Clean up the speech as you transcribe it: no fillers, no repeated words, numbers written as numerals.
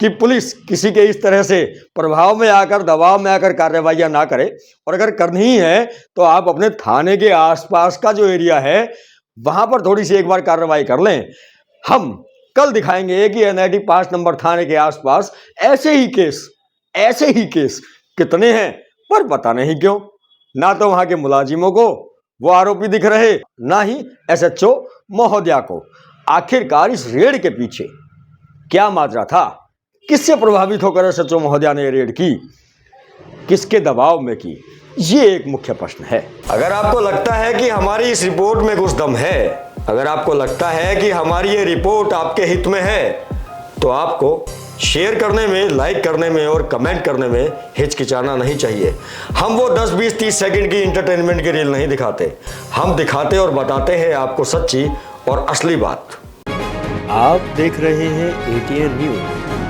कि पुलिस किसी के इस तरह से प्रभाव में आकर, दबाव में आकर कार्रवाइयां ना करे, और अगर करनी ही है तो आप अपने थाने के आसपास का जो एरिया है वहां पर थोड़ी सी एक बार कार्रवाई कर लें। हम कल दिखाएंगे कि एनआईटी 5 नंबर थाने के आसपास ऐसे ही केस कितने हैं, पर पता नहीं क्यों ना तो वहां के मुलाजिमों को वो आरोपी दिख रहे, ना ही एसएचओ महोदया को। आखिरकार इस रेड के पीछे क्या माजरा था? किससे प्रभावित होकर एसएचओ महोदया ने रेड की? किसके दबाव में की? ये एक मुख्य प्रश्न है। अगर आपको लगता है कि हमारी इस रिपोर्ट में कुछ दम है, अगर आपको लगता है कि हमारी ये रिपोर्ट आपके हित में है, तो आपको शेयर करने में, लाइक करने में और कमेंट करने में हिचकिचाना नहीं चाहिए। हम वो 10, 20, 30 सेकंड की इंटरटेनमेंट की रील नहीं दिखाते, हम दिखाते और बताते हैं आपको सच्ची और असली बात। आप देख रहे हैं एटीएन न्यूज।